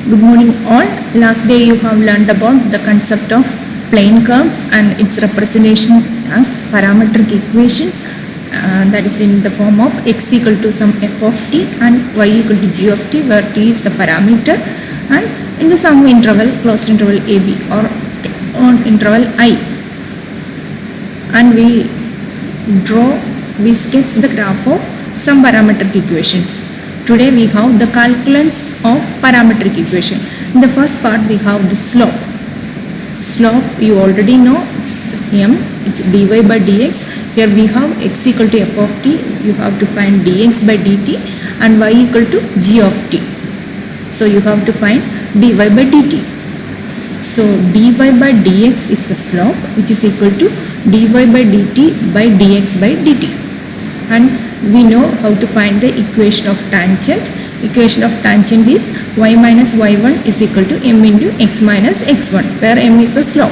Good morning all. Last day you have learned about the concept of plane curves and its representation as parametric equations, that is in the form of x equal to some f of t and y equal to g of t, where t is the parameter, and in the some interval, closed interval a b or on interval I, and we sketch the graph of some parametric equations. Today we have the calculants of parametric equation. In the first part we have the slope. Slope you already know, it's m, it's dy by dx. Here we have x equal to f of t, you have to find dx by dt, and y equal to g of t. So you have to find dy by dt. So dy by dx is the slope, which is equal to dy by dt by dx by dt. And we know how to find the equation of tangent. Equation of tangent is y minus y1 is equal to m into x minus x1, where m is the slope.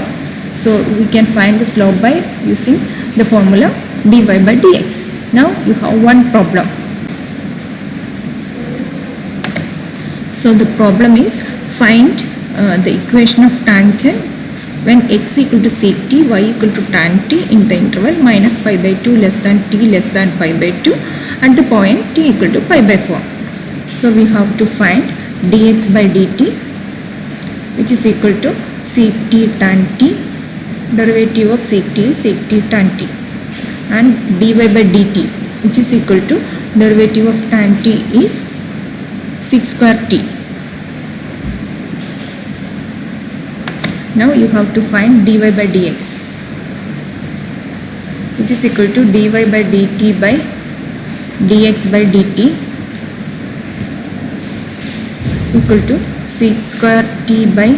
So we can find the slope by using the formula dy by dx. Now you have one problem. So the problem is find the equation of tangent when x equal to sec t, y equal to tan t in the interval minus pi by 2 less than t less than pi by 2 at the point t equal to pi by 4. So we have to find dx by dt, which is equal to sec t tan t, derivative of sec t is sec t tan t, and dy by dt, which is equal to derivative of tan t is sec square t. Now you have to find dy by dx, which is equal to dy by dt by dx by dt equal to sec square t by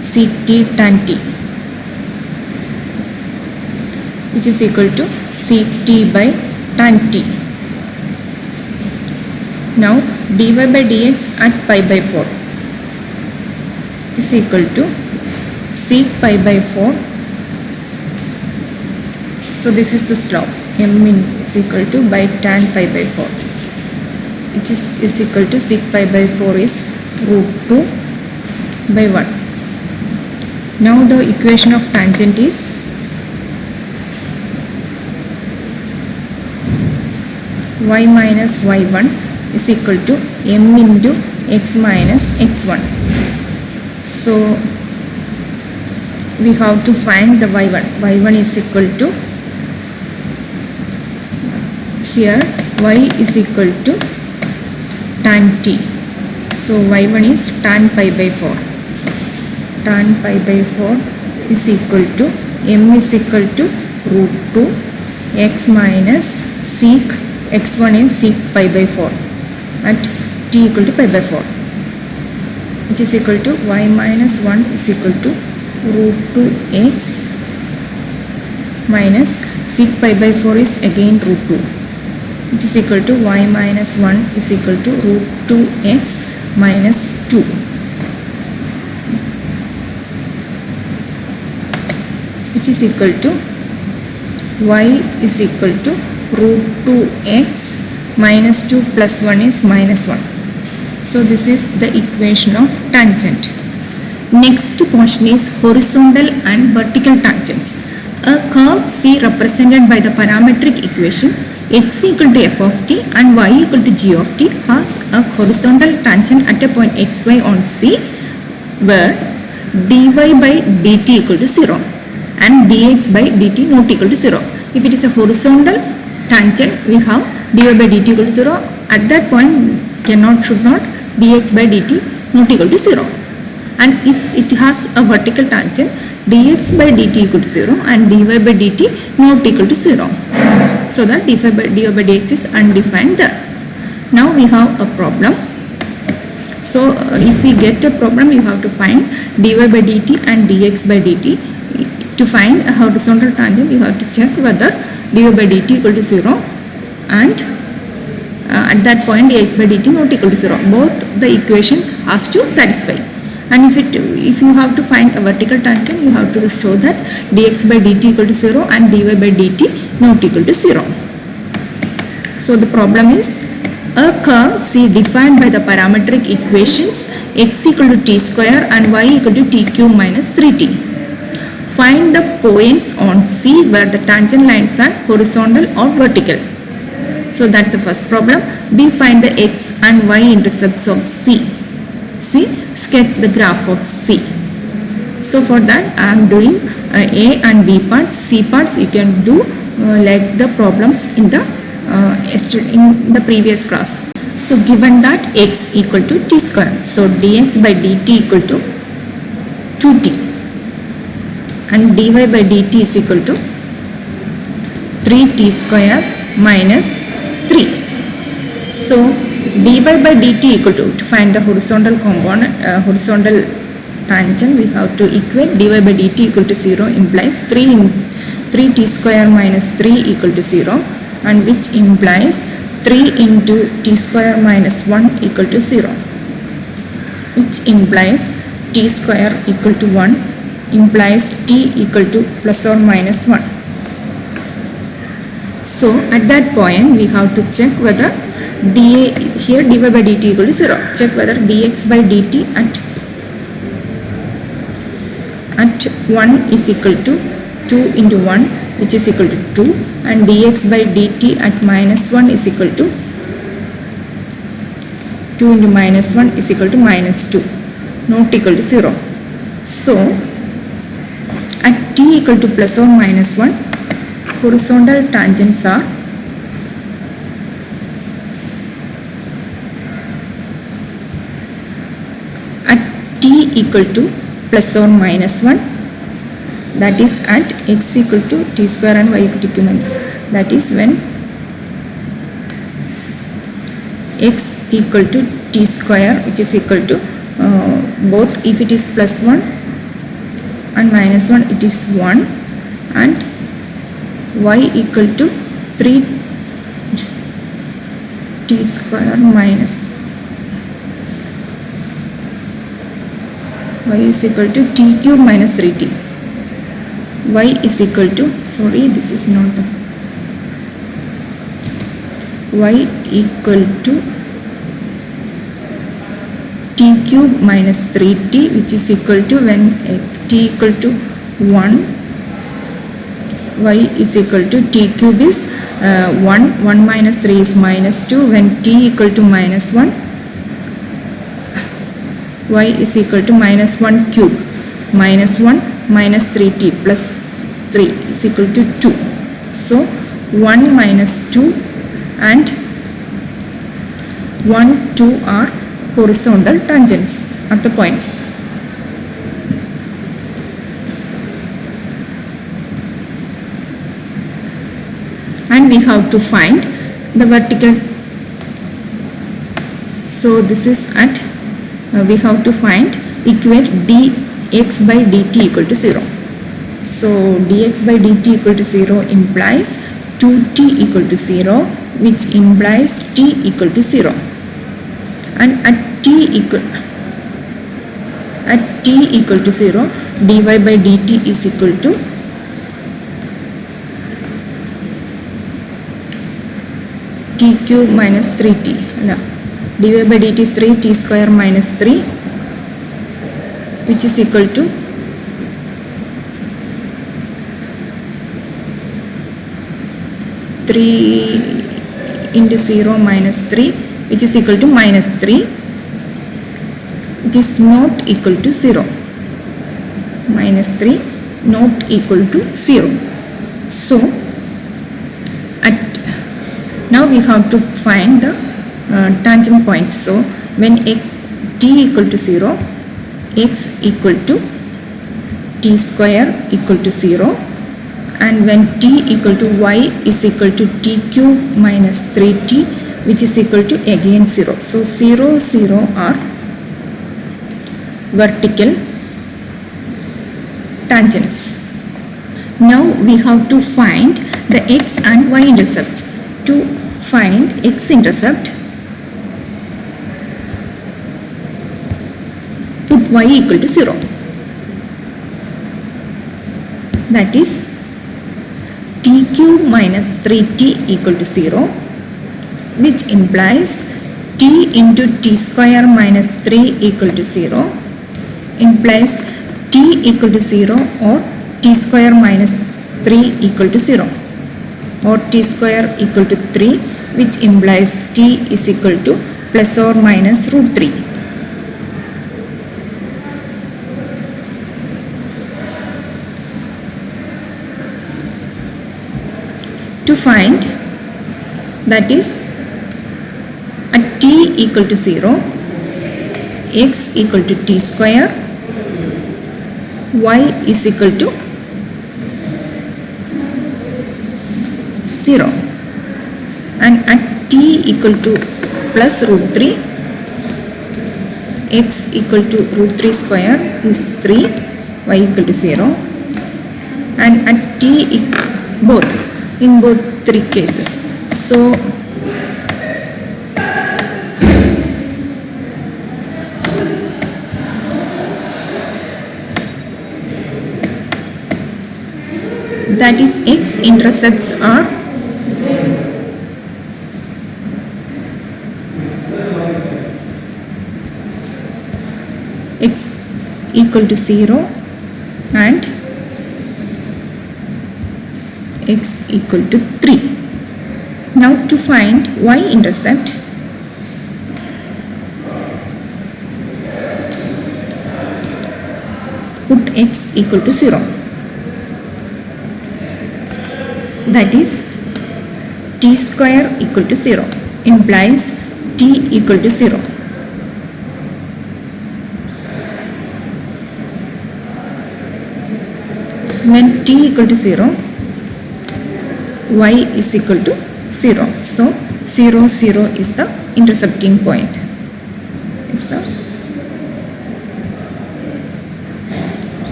sec t tan t, which is equal to sec t by tan t. Now dy by dx at pi by 4 is equal to sec pi by 4. So this is the slope, m is equal to by tan pi by 4, which is equal to sec pi by 4 is root 2 by 1. Now the equation of tangent is y minus y1 is equal to m into x minus x1. So we have to find the y1. y1 is equal to, here y is equal to tan t. So y1 is tan pi by 4. Tan pi by 4 is equal to m is equal to root 2 x minus sec x1 is sec pi by 4 at t equal to pi by 4, which is equal to y minus 1 is equal to root 2x minus sec pi by 4 is again root 2, which is equal to y minus 1 is equal to root 2x minus 2, which is equal to y is equal to root 2x minus 2 plus 1 is minus 1. So this is the equation of tangent. Next portion is horizontal and vertical tangents. A curve C represented by the parametric equation x equal to f of t and y equal to g of t has a horizontal tangent at a point xy on C, where dy by dt equal to 0 and dx by dt not equal to 0. If it is a horizontal tangent, we have dy by dt equal to 0. At that point should not dx by dt not equal to 0. And if it has a vertical tangent, dx by dt equal to 0 and dy by dt not equal to 0. So that dy by dx is undefined there. Now we have a problem. So if we get a problem, you have to find dy by dt and dx by dt. To find a horizontal tangent, you have to check whether dy by dt equal to 0 and at that point dx by dt not equal to 0. Both the equations has to satisfy. And if you have to find a vertical tangent, you have to show that dx by dt equal to 0 and dy by dt not equal to 0. So the problem is A curve C defined by the parametric equations x equal to t square and y equal to t cube minus 3t. Find the points on C where the tangent lines are horizontal or vertical. So that's the first problem. B, find the x and y intercepts of C. C, sketch the graph of C. So for that I am doing A and B parts. C parts you can do like the problems in the previous class. So given that x equal to t square, so dx by dt equal to 2t and dy by dt is equal to 3t square minus 3. So dy by dt equal to find the horizontal component, horizontal tangent, we have to equate dy by dt equal to 0 implies 3t square minus 3 equal to 0, and which implies 3 into t square minus 1 equal to 0, which implies t square equal to 1 implies t equal to plus or minus 1. So at that point we have to check whether dy by dt equal to 0. Check whether dx by dt at 1 is equal to 2 into 1, which is equal to 2, and dx by dt at minus 1 is equal to 2 into minus 1 is equal to minus 2, not equal to 0. So at t equal to plus or minus 1, horizontal tangents are at t equal to plus or minus 1, that is at x equal to t square and y equal to q minus, that is when x equal to t square, which is equal to both, if it is plus 1 and minus 1 it is 1, and y equal to 3 t square minus y is equal to t cube minus 3t. Y is equal to, sorry, this is not the, y equal to t cube minus 3t, which is equal to when t equal to 1, y is equal to t cube is 1 minus 3 is minus 2, when t equal to minus 1, y is equal to minus 1 cube, minus 1 minus 3t plus 3 is equal to 2. So 1 minus 2 and 1, 2 are horizontal tangents at the points. And we have to find the vertical. So this is at we have to find, equate dx by dt equal to 0. So dx by dt equal to 0 implies 2t equal to 0, which implies t equal to 0, and at t equal to 0, dy by dt is equal to t cube minus 3t. No, dy by dt is 3t square minus 3, which is equal to 3 into 0 minus 3, which is equal to minus 3, which is not equal to 0. Minus 3 not equal to 0. So now we have to find the tangent points. So when t equal to 0, x equal to t square equal to 0, and when t equal to y is equal to t cube minus 3t, which is equal to again 0. So 0, 0 are vertical tangents. Now we have to find the x and y intercepts. To find x intercept, put y equal to 0. That is t cube minus 3t equal to 0, which implies t into t square minus 3 equal to 0 implies t equal to 0 or t square minus 3 equal to 0 or t square equal to 3, which implies t is equal to plus or minus root 3. To find, that is, at t equal to 0, x equal to t square, y is equal to 0, and at t equal to plus root 3, x equal to root 3 square is 3, y equal to 0, and at t in both 3 cases. So that is, x intercepts are x equal to 0 and x equal to 3. Now to find y intercept, put x equal to 0. That is, t square equal to 0 implies t equal to 0. When t equal to 0, y is equal to 0. So 0, 0 is the intercepting point.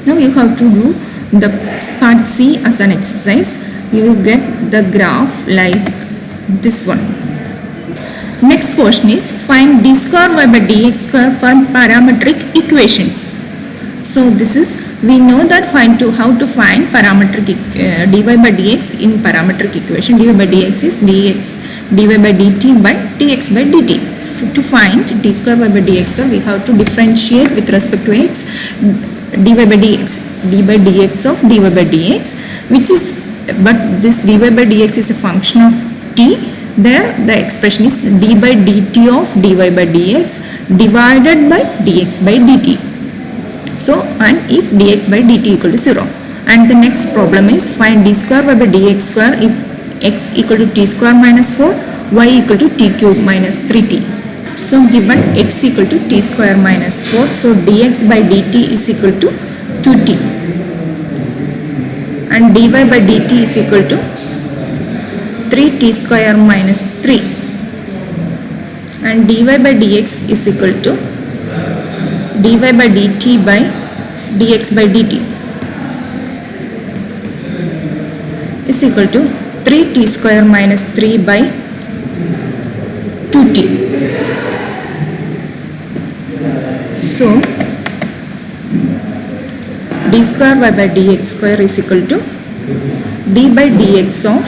Now you have to do the part C as an exercise. You will get the graph like this one. Next question is, find d square y by dx square for parametric equations. So this is, we know that how to find parametric dy by dx in parametric equation. Dy by dx is dx dy by dt by dx by dt. So to find d square y by dx square, we have to differentiate with respect to x dy by dx of dy by dx, which is, but this dy by dx is a function of t. There the expression is d by dt of dy by dx divided by dx by dt. So, and if dx by dt equal to 0. And the next problem is, find d square y by dx square if x equal to t square minus 4, y equal to t cube minus 3t. So given x equal to t square minus 4, so dx by dt is equal to 2t, and dy by dt is equal to 3t square minus 3, and dy by dx is equal to dy by dt by dx by dt is equal to 3t square minus 3 by 2t. So d square y by dx square is equal to d by dx of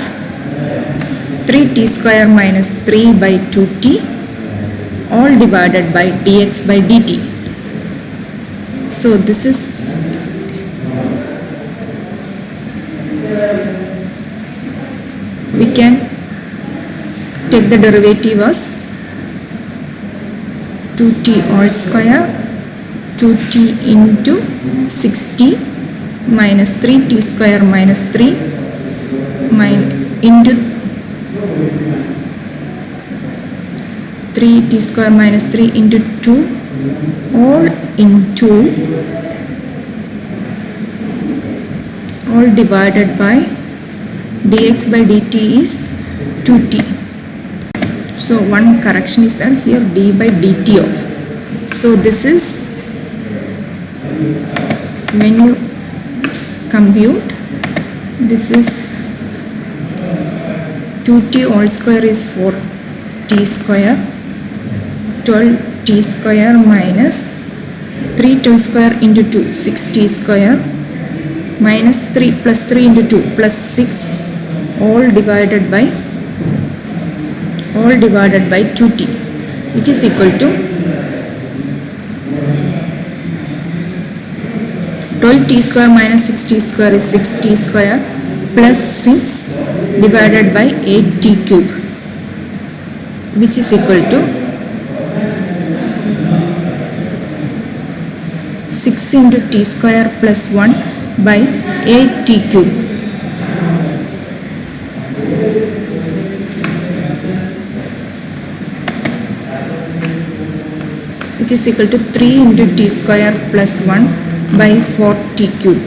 3t square minus 3 by 2t all divided by dx by dt. So this is, we can take the derivative as 2t all square, 2t into 6t minus 3t square minus 3 into 3t square minus 3 into 2 all into all divided by dx by dt is 2t. So one correction is there here, d by dt of. So this is, when you compute, this is 2t all square is 4t square, 12t square minus 3t square into 2, 6t square minus 3 plus 3 into 2 plus 6 all divided by 2t, which is equal to 12t square minus 6t square is 6t square plus 6 divided by 8t cube, which is equal to 6 into t square plus 1 by 8t cube. Which is equal to 3 into t square plus 1 by 4t cube.